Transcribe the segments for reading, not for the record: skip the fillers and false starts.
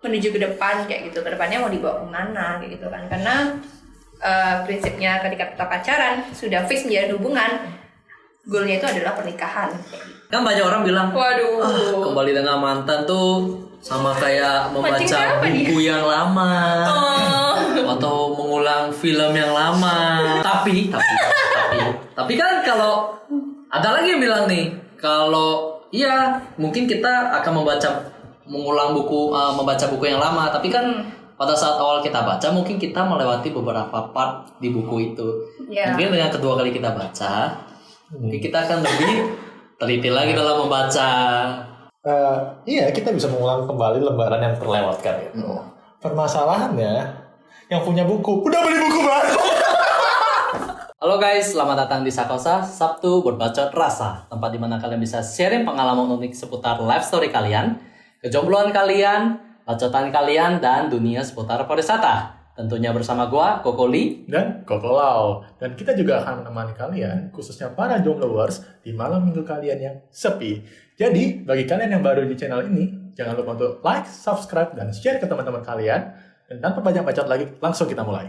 menuju ke depan kayak gitu, ke depannya mau dibawa kemana kayak gitu kan. Karena prinsipnya ketika kita pacaran sudah fix menjalin hubungan, goalnya itu adalah pernikahan kayak gitu. Kan banyak orang bilang, waduh, kembali dengan mantan tuh sama kayak membaca buku yang lama atau mengulang film yang lama. Tapi kan kalau ada lagi yang bilang nih, kalau iya mungkin kita akan mengulang buku, membaca buku yang lama, tapi kan pada saat awal kita baca mungkin kita melewati beberapa part di buku itu. Mungkin dengan kedua kali kita baca, mungkin kita akan lebih teliti lagi dalam membaca. Iya, kita bisa mengulang kembali lembaran yang terlewatkan gitu. Permasalahannya, yang punya buku udah beli buku baru. Halo guys, selamat datang di Sakosa, Sabtu Berbacot Rasa, tempat dimana kalian bisa sharing pengalaman unik seputar life story kalian, kejombloan kalian, bacotan kalian, dan dunia seputar pariwisata. Tentunya bersama gua, Kokoli dan Kokolau. Dan kita juga akan menemani kalian, khususnya para jombloers, di malam minggu kalian yang sepi. Jadi, bagi kalian yang baru di channel ini, jangan lupa untuk like, subscribe, dan share ke teman-teman kalian. Dan tanpa banyak bacot lagi, langsung kita mulai.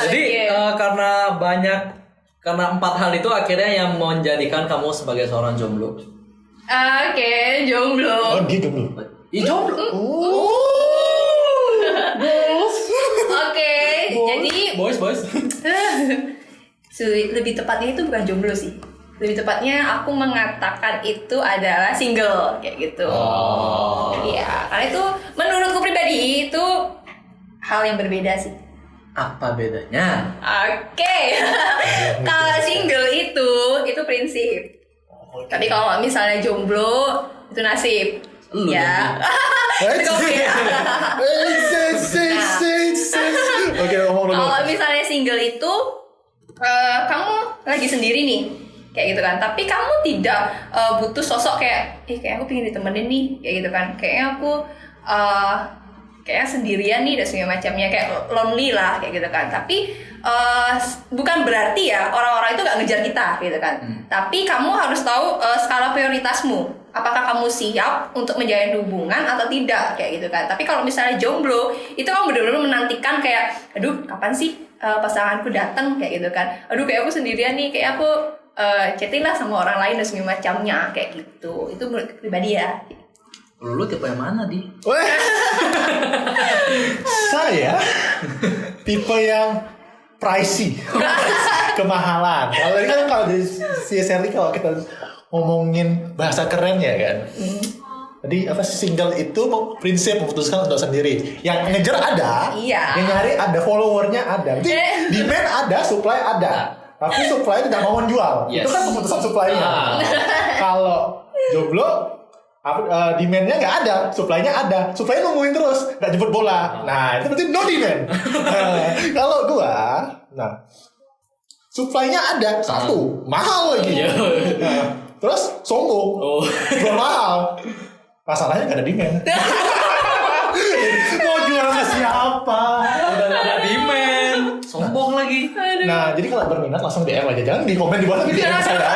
Jadi karena 4 hal itu akhirnya yang menjadikan kamu sebagai seorang jomblo. Oke, jomblo. Oh, dia jomblo. Ih, jomblo. Oke, jadi Boys. lebih tepatnya itu bukan jomblo sih. Lebih tepatnya aku mengatakan itu adalah single kayak gitu. Iya, karena itu menurutku pribadi itu hal yang berbeda sih. Apa bedanya? Oke. Kalau single itu prinsip. Tapi kalau misalnya jomblo itu nasib. Lu ya. Oke, ngomong dulu. Kalau misalnya single itu kamu lagi sendiri nih, kayak gitu kan. Tapi kamu tidak butuh sosok kayak, kayak aku pengen ditemenin nih, kayak gitu kan. Kayaknya aku kayak sendirian nih dan segala macamnya, kayak lonely lah kayak gitu kan. Tapi bukan berarti ya orang-orang itu gak ngejar kita gitu kan. Tapi kamu harus tahu skala prioritasmu. Apakah kamu siap untuk menjalin hubungan atau tidak kayak gitu kan. Tapi kalau misalnya jomblo, itu kamu benar-benar menantikan kayak, aduh kapan sih pasanganku datang kayak gitu kan. Aduh kayak aku sendirian nih, kayak aku chatting lah sama orang lain dan segala macamnya kayak gitu. Itu menurut pribadi ya. Lu tipe yang mana, Di? Saya tipe yang pricey, kemahalan. Kalau ini kan kalau dari CSRD, kalau kita ngomongin bahasa keren ya kan. Jadi single itu prinsip memutuskan untuk sendiri. Yang ngejar ada, yang nyari ada, followernya ada. Jadi demand ada, supply ada. Tapi supply tidak mau menjual. Itu kan keputusan supply-nya. Kalau jomblo, demand-nya nggak ada, supply-nya ada. Supply nungguin terus, nggak jemput bola. Nah, itu berarti no demand. Kalau gua, supply-nya ada, satu, mahal lagi. Terus sombong, jual mahal. Masalahnya nggak ada demand. Mau jual ke siapa? Udah nggak ada demand, sombong lagi. Nah, jadi kalau berminat langsung DM aja, jangan di komen di bawah, tapi DM saya.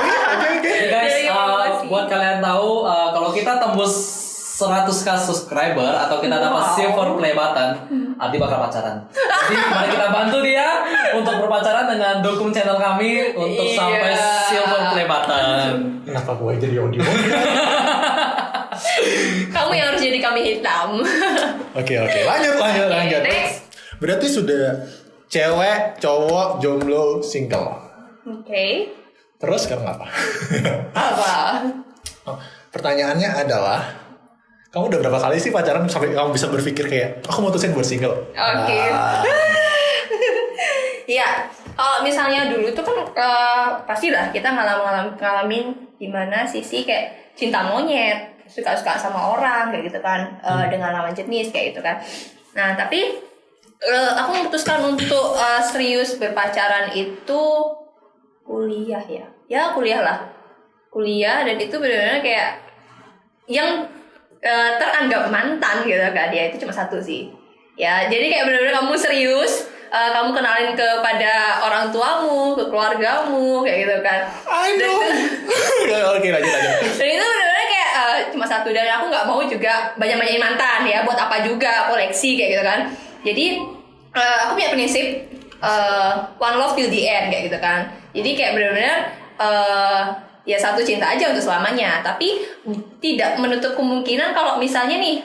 Oke. Guys, buat kalian tahu, kalau kita tembus 100k subscriber atau kita dapat silver play button, Ardi bakal pacaran. Jadi mari kita bantu dia untuk berpacaran dengan dukung channel kami untuk sampai silver play button. Kenapa gue jadi audio? Kamu yang harus jadi kami hitam. Oke. Lanjut. Next. Berarti sudah cewek, cowok, jomblo, single. Oke. Terus sekarang apa? Apa? Pertanyaannya adalah, kamu udah berapa kali sih pacaran sampai kamu bisa berpikir kayak, aku mutusin buat single? Oke. Iya. Kalau misalnya dulu tuh kan pastilah kita ngalamin gimana sisi kayak cinta monyet, suka-suka sama orang kayak gitu kan, dengan lawan jenis kayak gitu kan. Nah tapi aku memutuskan untuk serius berpacaran itu kuliah dan itu benar-benar kayak yang teranggap mantan gitu kan, dia itu cuma satu sih ya. Jadi kayak benar-benar kamu serius, kamu kenalin kepada orang tuamu, ke keluargamu kayak gitu kan. I know. Oke, lanjut. Dan itu benar-benar kayak cuma satu, dan aku nggak mau juga banyak-banyakin mantan ya, buat apa juga koleksi kayak gitu kan. Jadi aku punya prinsip one love till the end kayak gitu kan. Jadi kayak benar-benar ya satu cinta aja untuk selamanya, tapi tidak menutup kemungkinan kalau misalnya nih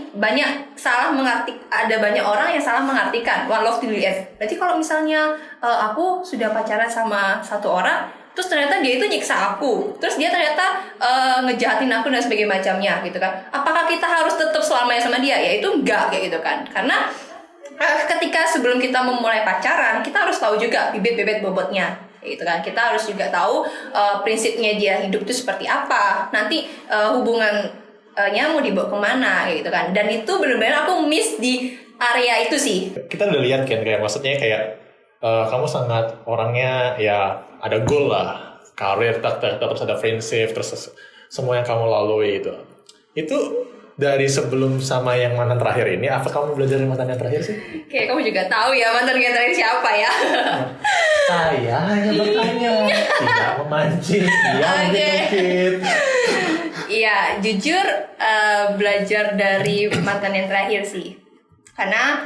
ada banyak orang yang salah mengartikan one love till the end. Berarti kalau misalnya aku sudah pacaran sama satu orang, terus ternyata dia itu nyiksa aku, terus dia ternyata ngejahatin aku dan sebagainya macamnya gitu kan. Apakah kita harus tetap selamanya sama dia? Ya itu enggak kayak gitu kan. Karena ketika sebelum kita memulai pacaran, kita harus tahu juga bibit-bibit bobotnya gitu kan. Kita harus juga tahu prinsipnya dia hidup itu seperti apa, nanti hubungannya mau dibawa kemana gitu kan. Dan itu benar-benar aku miss di area itu sih. Kita udah lihat kan, kayak maksudnya kayak kamu sangat orangnya ya ada goal lah, karir, terus ada friendship, terus semua yang kamu lalui itu dari sebelum sama yang mantan terakhir ini, apa kamu belajar dari mantan yang terakhir sih? Kayak kamu juga tahu ya mantan yang terakhir siapa ya. Saya hanya bertanya, tidak memancing, mungkin. Iya, jujur belajar dari mantan yang terakhir sih. Karena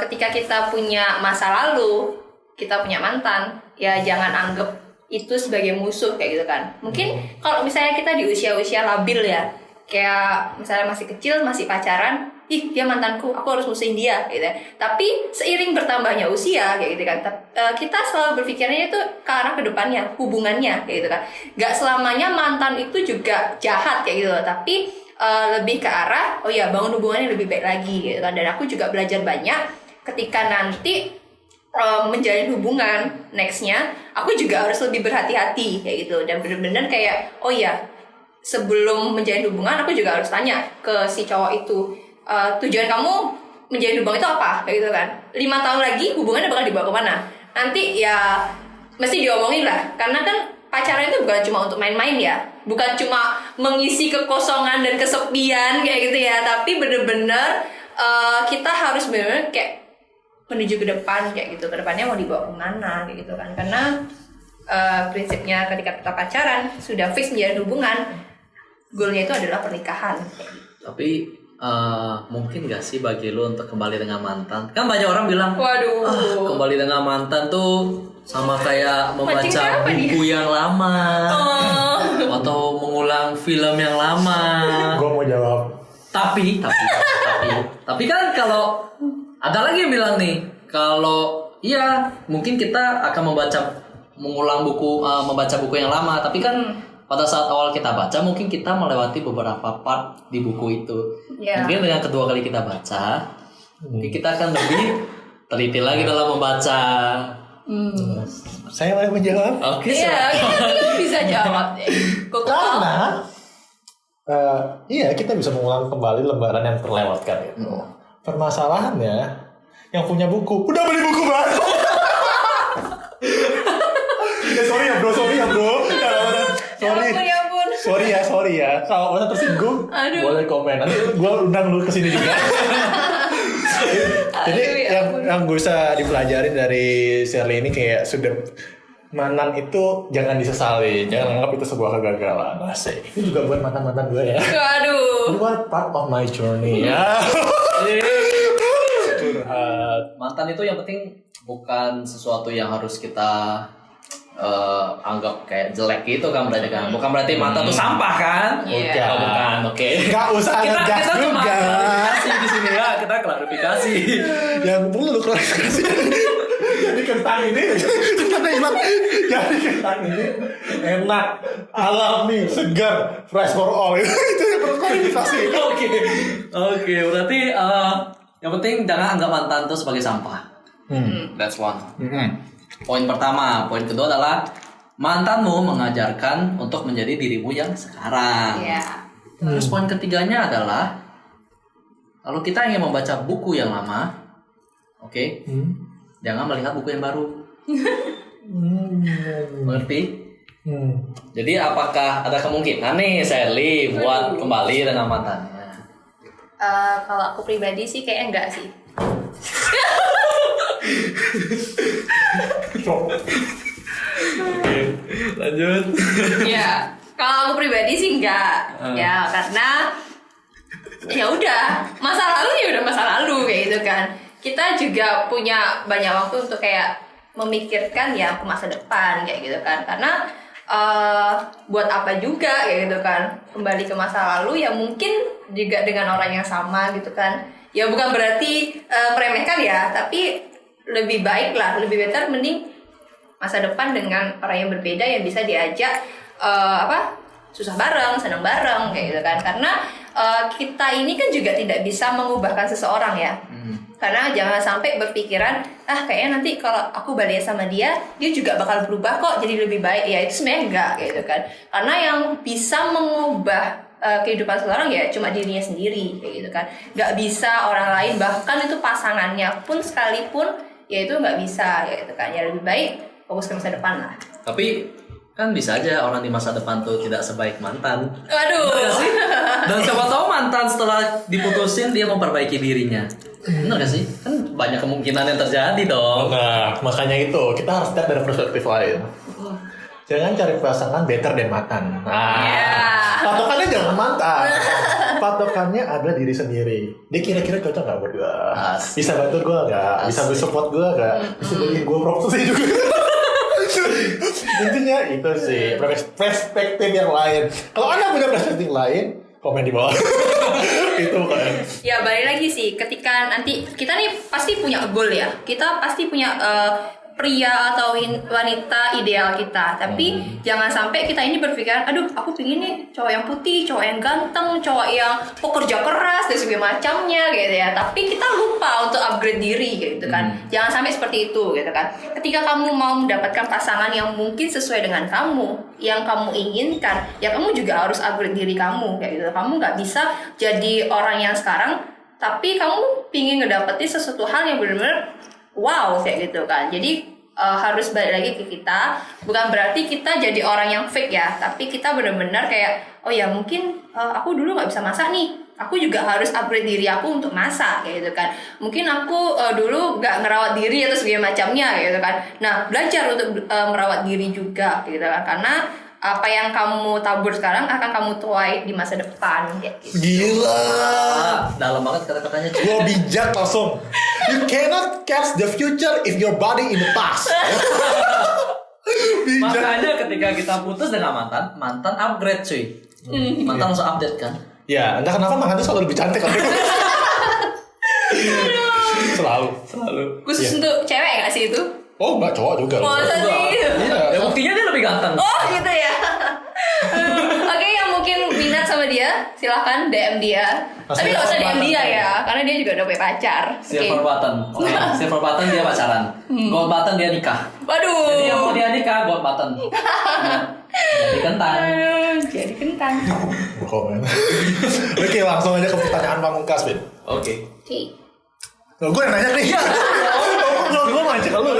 ketika kita punya masa lalu, kita punya mantan, ya jangan anggap itu sebagai musuh kayak gitu kan. Mungkin kalau misalnya kita di usia-usia labil ya, kayak misalnya masih kecil, masih pacaran, ih dia mantanku, aku harus musuhin dia gitu ya. Tapi seiring bertambahnya usia kayak gitu kan, kita selalu berpikirnya itu ke arah kedepannya, hubungannya kayak gitu kan. Gak selamanya mantan itu juga jahat kayak gitu, tapi lebih ke arah oh ya bangun hubungannya lebih baik lagi gitu kan. Dan aku juga belajar banyak ketika nanti menjalin hubungan nextnya, aku juga harus lebih berhati-hati kayak gitu. Dan bener-bener kayak oh ya sebelum menjalin hubungan aku juga harus tanya ke si cowok itu, tujuan kamu menjalin hubungan itu apa kayak gitu kan. 5 tahun lagi hubungannya bakal dibawa kemana, nanti ya mesti diomongin lah. Karena kan pacaran itu bukan cuma untuk main-main ya, bukan cuma mengisi kekosongan dan kesepian kayak gitu ya, tapi bener-bener kita harus bener-bener kayak menuju ke depan kayak gitu. Ke depannya mau dibawa kemana kayak gitu kan. Karena prinsipnya ketika kita pacaran sudah fix menjalin hubungan, goalnya itu adalah pernikahan. Tapi mungkin gak sih bagi lo untuk kembali dengan mantan? Kan banyak orang bilang, waduh, kembali dengan mantan tuh sama kayak membaca buku yang lama, atau mengulang film yang lama. Gue mau jawab. Tapi kan kalau ada lagi yang bilang nih, kalau iya mungkin kita akan membaca buku yang lama, tapi kan pada saat awal kita baca mungkin kita melewati beberapa part di buku itu. Mungkin dengan kedua kali kita baca, mungkin kita akan lebih teliti lagi dalam membaca. Saya boleh menjawab? Oke, iya, kita bisa jawab deh. Karena iya kita bisa mengulang kembali lembaran yang terlewatkan itu. Permasalahannya yang punya buku udah beli buku baru. Sorry ya bro. Ya ampun. Sorry ya. Kalau masa tersinggung, boleh komen. Nanti gue undang lu kesini juga. Jadi yang gue bisa dipelajarin dari Shirley ini kayak sudah mantan itu jangan disesali, jangan anggap itu sebuah kegagalan. Asik. Ini juga buat mantan gue ya. Waduh. Buat part of my journey ya. Mantan itu yang penting bukan sesuatu yang harus kita anggap kayak jelek gitu kan, berarti kan bukan berarti mantan itu sampah kan? Bukan. Oke. Gak usah ngegas juga. Klarifikasi di sini ya, kita klarifikasi. Yang perlu klarifikasi. Jadi kentang ini enak, alami, segar, fresh for all. Itu yang perlu klarifikasi. Oke, berarti yang penting jangan anggap mantan itu sebagai sampah. That's one. Poin pertama. Poin kedua adalah mantanmu mengajarkan untuk menjadi dirimu yang sekarang. Terus poin ketiganya adalah kalau kita ingin membaca buku yang lama, jangan melihat buku yang baru. Mengerti? Jadi apakah ada kemungkinan nih Sally buat kembali dengan mantannya? Kalau aku pribadi sih kayaknya enggak sih. Oke, lanjut. Ya, Kalau aku pribadi sih enggak. Ya, karena ya udah, masa lalu ya udah masa lalu kayak gitu kan. Kita juga punya banyak waktu untuk kayak memikirkan ya ke masa depan kayak gitu kan. Karena buat apa juga kayak gitu kan, kembali ke masa lalu ya mungkin juga dengan orang yang sama gitu kan. Ya bukan berarti meremehkan ya, tapi lebih baik lah, lebih better mending masa depan dengan orang yang berbeda yang bisa diajak susah bareng, senang bareng kayak gitu kan. Karena kita ini kan juga tidak bisa mengubahkan seseorang ya. Karena jangan sampai berpikiran kayaknya nanti kalau aku balik sama dia juga bakal berubah kok jadi lebih baik. Ya itu sebenarnya enggak gitu kan. Karena yang bisa mengubah kehidupan seseorang ya cuma dirinya sendiri kayak gitu kan. Nggak bisa orang lain, bahkan itu pasangannya pun sekalipun ya itu nggak bisa kayak gitu kan. Ya lebih baik fokus ke masa depan lah. Tapi kan bisa aja orang di masa depan tuh tidak sebaik mantan. Waduh. Bener gak sih? Dan siapa tahu mantan setelah diputusin dia memperbaiki dirinya. Benar gak sih? Kan banyak kemungkinan yang terjadi dong. Nah, makanya itu kita harus lihat dari perspektif lain. Jangan cari pasangan better than mantan. Patokannya jangan mantan. Patokannya ada diri sendiri. Dia kira-kira cocok gak buat gue? Bisa bantu gue gak? Bisa support gue gak? Bisa bikin gue promosi juga. Intinya itu sih perspektif yang lain. Kalau Anda punya perspektif lain, komen di bawah. Itu kan. Ya balik lagi sih, ketika nanti kita nih pasti punya goal ya. Kita pasti punya pria atau wanita ideal kita. Tapi jangan sampai kita ini berpikiran, aduh aku pingin nih cowok yang putih, cowok yang ganteng, cowok yang pekerja keras dan segala macamnya gitu ya. Tapi kita lupa untuk upgrade diri gitu kan. Jangan sampai seperti itu gitu kan. Ketika kamu mau mendapatkan pasangan yang mungkin sesuai dengan kamu, yang kamu inginkan, ya kamu juga harus upgrade diri kamu kayak gitu. Kamu nggak bisa jadi orang yang sekarang, tapi kamu pingin ngedapetin sesuatu hal yang benar-benar wow kayak gitu kan. Jadi harus balik lagi ke kita. Bukan berarti kita jadi orang yang fake ya, tapi kita benar-benar kayak oh ya mungkin aku dulu nggak bisa masak nih, aku juga harus upgrade diri aku untuk masak kayak gitu kan. Mungkin aku dulu nggak ngerawat diri atau segala macamnya gitu kan. Nah belajar untuk merawat diri juga gitu kan. Karena apa yang kamu tabur sekarang akan kamu tuai di masa depan kayak gitu. Gila. Dalam banget kata-katanya. Gua bijak langsung. You cannot catch the future if your body in the past. Bijak. Makanya ketika kita putus dengan mantan upgrade cuy. Mantan langsung update kan. Ya, entah kenapa mantan itu selalu lebih cantik. Selalu. Khusus untuk cewek nggak sih itu? Oh, enggak, cowok juga. Masa sih? Iya. Ya buktinya dia lebih ganteng. Oh gitu ya. Oke, yang mungkin minat sama dia silahkan DM dia. Tapi nggak usah DM dia ya, karena dia juga udah punya pacar. Silver button. Oke, silver button dia pacaran. Gold button dia nikah. Waduh. Jadi yang mau dia nikah gold button. Jadi kentang. Jadi kentang. Komen. Oke, langsung aja ke pertanyaan pamungkas, Ben. Oke. Loh, gue yang nanya nih. Gue mancing lu.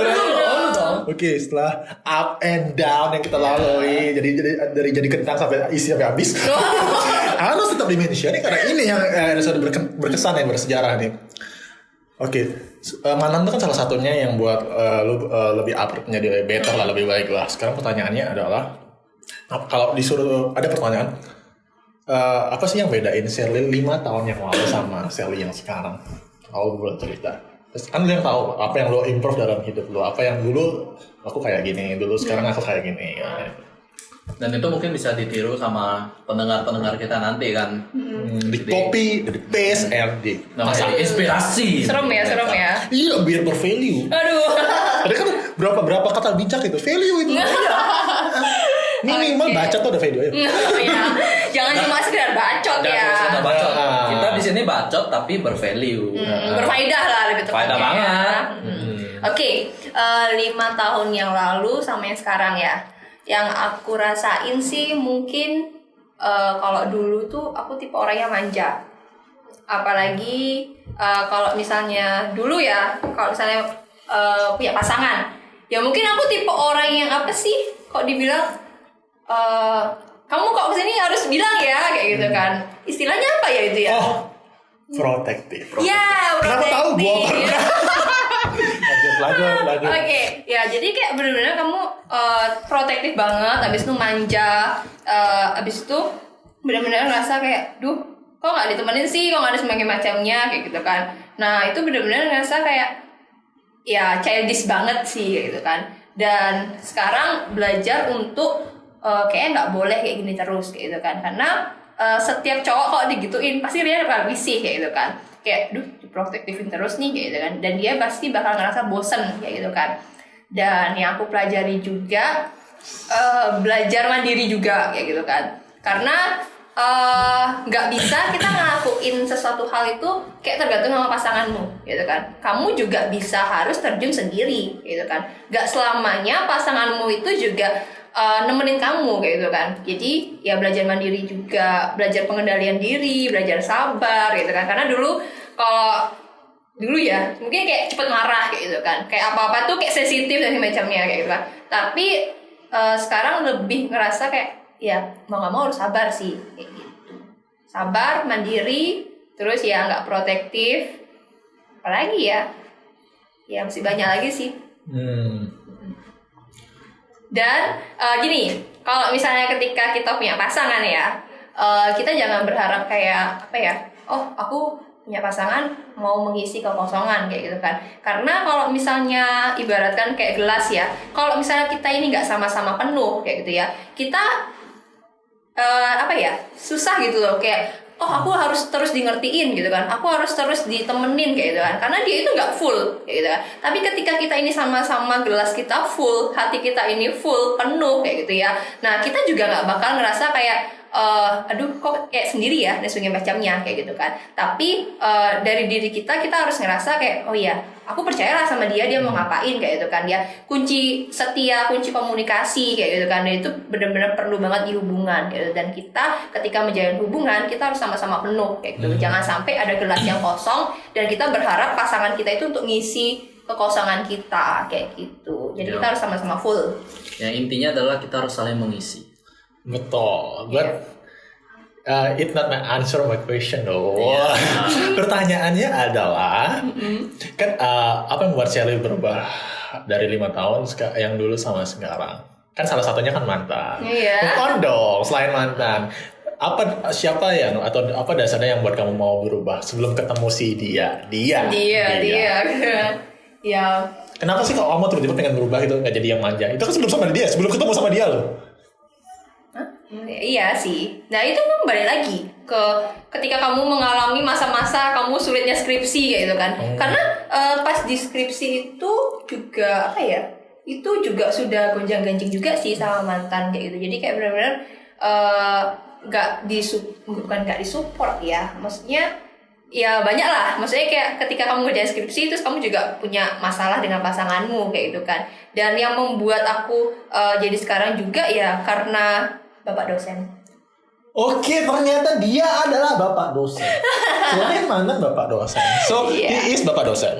Oke, setelah up and down yang kita lalui, jadi kentang sampai isi sampai habis, harus tetap di-mention nih karena ini yang sudah berkesan yang bersejarah nih. Oke, mantan itu kan salah satunya yang buat lu lebih upgrade menjadi better lah, lebih baik lah. Sekarang pertanyaannya adalah, kalau disuruh ada pertanyaan, apa sih yang bedain Sherly 5 tahun yang lalu sama Sherly yang sekarang? Kalau gue boleh cerita. Terus kan lu yang tahu apa yang lo improve dalam hidup lo, apa yang dulu aku kayak gini, dulu sekarang aku kayak gini. Ya. Dan itu mungkin bisa ditiru sama pendengar-pendengar kita nanti kan. Di kopi, di pace, di masak inspirasi. Serem ya. Iya, biar bervalue. Aduh. Ada kan berapa kata bijak itu, value itu. Minimal bacot tuh ada value ya. Iya. Jangan cuma sekedar bacot ya. Kita bacot. Kita di sini bacot tapi bervalue. Berfaedah lah lebih tepatnya. Faedah banget. Oke, 5 tahun yang lalu sama yang sekarang ya. Yang aku rasain sih mungkin kalau dulu tuh aku tipe orang yang manja. Apalagi kalau misalnya dulu ya, kalau misalnya punya pasangan, ya mungkin aku tipe orang yang apa sih? Kok dibilang kamu kok kesini harus bilang ya kayak gitu kan. Istilahnya apa ya itu ya? Oh, protektif. Ya, Kenapa tahu gua? lanjut. Oke, ya jadi kayak bener-bener kamu protektif banget, abis itu manja, abis itu bener-bener ngerasa kayak, duh, kok nggak ditemenin sih, kok nggak ada semakin macamnya kayak gitu kan. Nah itu bener-bener ngerasa kayak, ya childish banget sih kayak gitu kan. Dan sekarang belajar untuk kayaknya nggak boleh kayak gini terus kayak gitu kan, karena setiap cowok kok digituin pasti dia bakal risih kayak gitu kan, kayak duh diprotektifin terus nih kayak gitu kan, dan dia pasti bakal ngerasa bosen kayak gitu kan. Dan yang aku pelajari juga belajar mandiri juga kayak gitu kan, karena nggak bisa kita ngelakuin sesuatu hal itu kayak tergantung sama pasanganmu gitu kan. Kamu juga bisa harus terjun sendiri gitu kan, nggak selamanya pasanganmu itu juga nemenin kamu kayak gitu kan. Jadi ya belajar mandiri juga, belajar pengendalian diri, belajar sabar gitu kan. Karena kalau dulu ya mungkin kayak cepet marah kayak gitu kan, kayak apa-apa tuh kayak sensitif dan macamnya kayak gitu kan. Tapi sekarang lebih ngerasa kayak ya mau nggak mau harus sabar sih kayak gitu. Sabar, mandiri, terus ya nggak protektif. Apalagi ya masih banyak lagi sih. Dan gini, kalau misalnya ketika kita punya pasangan ya, kita jangan berharap kayak apa ya, oh aku punya pasangan mau mengisi kekosongan kayak gitu kan. Karena kalau misalnya ibaratkan kayak gelas ya, kalau misalnya kita ini nggak sama-sama penuh kayak gitu ya, kita apa ya, susah gitu loh, kayak oh aku harus terus di ngertiin gitu kan, aku harus terus ditemenin kayak gitu kan, karena dia itu nggak full kayak gitu kan. Tapi ketika kita ini sama-sama gelas kita full, hati kita ini full penuh kayak gitu ya, nah kita juga nggak bakal ngerasa kayak aduh kok kayak sendiri ya dan sebagainya macamnya kayak gitu kan. Tapi dari diri kita harus ngerasa kayak oh iya aku percayalah sama dia mau ngapain kayak gitu kan ya. Kunci setia, kunci komunikasi kayak gitu kan, dan itu benar-benar perlu banget di hubungan gitu. Dan kita ketika menjalin hubungan kita harus sama-sama penuh kayak gitu. Jangan sampai ada gelas yang kosong dan kita berharap pasangan kita itu untuk ngisi kekosongan kita kayak gitu. Jadi kita harus sama-sama full. Yang intinya adalah kita harus saling mengisi. Betul, but it not my answer my question though. Pertanyaannya adalah kan apa yang membuat Shelly berubah dari 5 tahun yang dulu sama sekarang? Kan salah satunya kan mantan. Move on dong, selain mantan. Siapa yang atau apa dasarnya yang buat kamu mau berubah sebelum ketemu si dia? Ya. Kenapa sih kalau kamu tiba-tiba pengen berubah gitu, nggak jadi yang manja? Itu kan sebelum ketemu sama dia loh. Iya sih. Nah itu kan balik lagi ke ketika kamu mengalami masa-masa kamu sulitnya skripsi kayak gitu kan. Karena pas di skripsi itu juga apa ya? Itu juga sudah gonjang-ganjing juga sih sama mantan kayak gitu. Jadi kayak benar-benar bukan nggak disupport ya. Maksudnya ya banyak lah. Maksudnya kayak ketika kamu ngerjain skripsi terus kamu juga punya masalah dengan pasanganmu kayak gitu kan. Dan yang membuat aku jadi sekarang juga ya karena Bapak dosen. Oke, ternyata dia adalah Bapak dosen. Selain mantan Bapak dosen. So, he is Bapak dosen.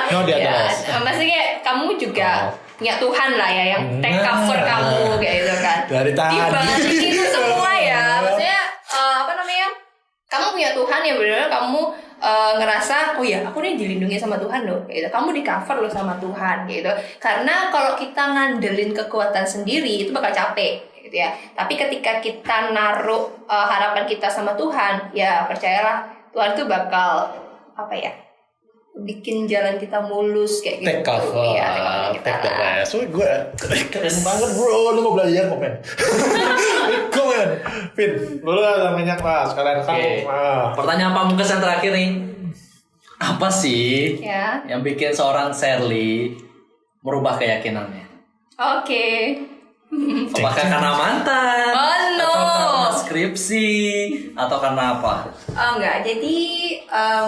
No, dia adalah. Maksudnya kamu juga punya Tuhan lah ya yang take cover kamu kayak gitu kan. Dari tadi. Di balik itu semua ya. Maksudnya apa namanya? Kamu punya Tuhan yang benar-benar kamu ngerasa oh ya aku nih dilindungi sama Tuhan loh kayak gitu. Kamu di cover loh sama Tuhan gitu. Karena kalau kita ngandelin kekuatan sendiri itu bakal capek gitu ya. Tapi ketika kita naruh harapan kita sama Tuhan, ya percayalah Tuhan tuh bakal apa ya? Bikin jalan kita mulus kayak gitu. Take cover. Ya, take the rest. So gue keren banget bro, lu mau belajar komen. Komen. Fit, lu lah banyak lah sekalian kan. Pertanyaan pamungkas yang terakhir nih. Apa sih yang bikin seorang Sherly merubah keyakinannya? Oke. Apakah karena mantan? Oh no. Atau karena skripsi? Atau karena apa? Oh enggak, jadi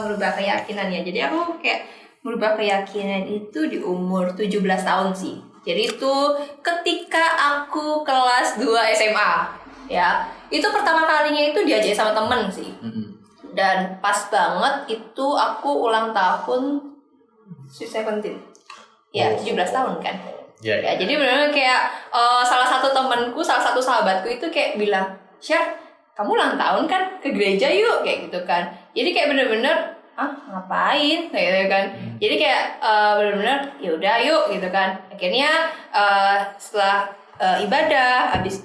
merubah keyakinan ya. Jadi aku kayak merubah keyakinan itu di umur 17 tahun sih. Jadi itu ketika aku kelas 2 SMA ya. Itu pertama kalinya itu diajak sama temen sih. Dan pas banget itu aku ulang tahun Sweet 17. Ya, 17 tahun kan. Ya, jadi benar-benar kayak salah satu temanku, salah satu sahabatku itu kayak bilang, "Syah, kamu ulang tahun kan, ke gereja yuk," kayak gitu kan. Jadi kayak benar-benar ngapain kayak gitu kan. Jadi kayak benar-benar ya udah yuk gitu kan. Akhirnya setelah ibadah habis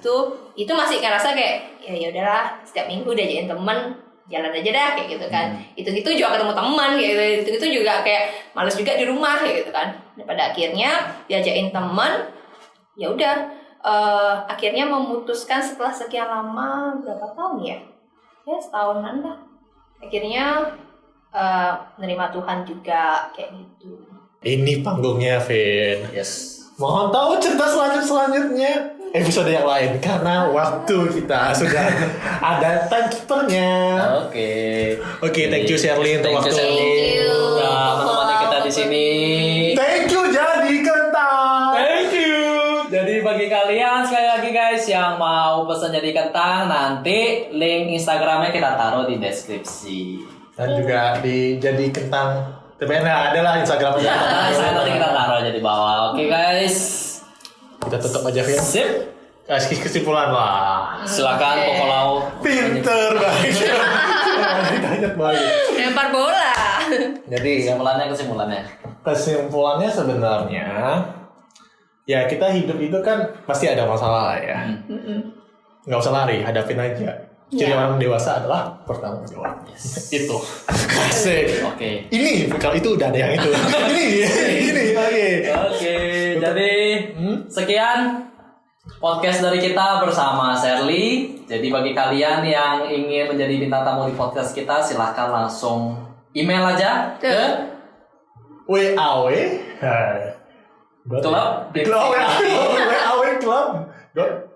itu masih ngerasa kayak ya udahlah, setiap minggu diajakin temen jalan aja dah kayak gitu kan. Itu juga ketemu teman kayak gitu. Itu juga kayak males juga di rumah kayak gitu kan. Dan pada akhirnya diajakin teman, ya udah akhirnya memutuskan setelah sekian lama, berapa tahun ya setahunan lah, akhirnya menerima Tuhan juga kayak gitu. Ini panggungnya, Vin. Yes. Mohon tahu cerita selanjutnya episode yang lain karena waktu kita sudah ada timekeepernya. Oke, thank you Shirley untuk waktu. Thank you. Udah menemani kita di sini. Thank you jadi kentang. Thank you. Jadi bagi kalian sekali lagi guys yang mau pesan jadi kentang, nanti link Instagramnya kita taruh di deskripsi. Dan juga di jadi kentang. Sebenarnya adalah Instagramnya. Nanti kita taruh aja di bawah. Oke guys. Kita tutup aja, Vin. Sip. Kasih kesimpulan lah. Silakan Pokolau. Pinter banget. Banyak banget. Lempar bola. Jadi Kesimpulannya. kesimpulannya sebenarnya ya kita hidup itu kan pasti ada masalah lah ya. Nggak usah lari, hadapin aja. Ciri orang dewasa adalah bertanggung jawab. Itu. Asik. Oke. Ini kalau itu udah ada yang itu. ini. Oke, jadi sekian podcast dari kita bersama Shirley. Jadi bagi kalian yang ingin menjadi bintang tamu di podcast kita, silahkan langsung email aja ke WAW. Club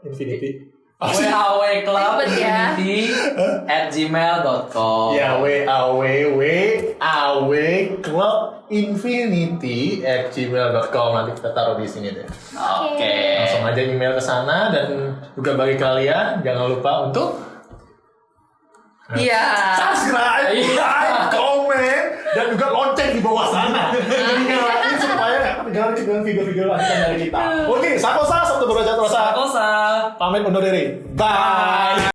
Infinity. wawclub@gmail.com. Ya, wawclubinfinity@gmail.com. Nanti kita taruh di sini deh. Oke. Langsung aja email ke sana, dan juga bagi kalian jangan lupa untuk subscribe, like, komen, dan juga lonceng di bawah sana. Nyalain supaya nggak ketinggalan video-video lanjutan dari kita. Oke, Sakosa, Sabtu Berbaca Terasa. Sakosa. Pamit undur diri. Bye.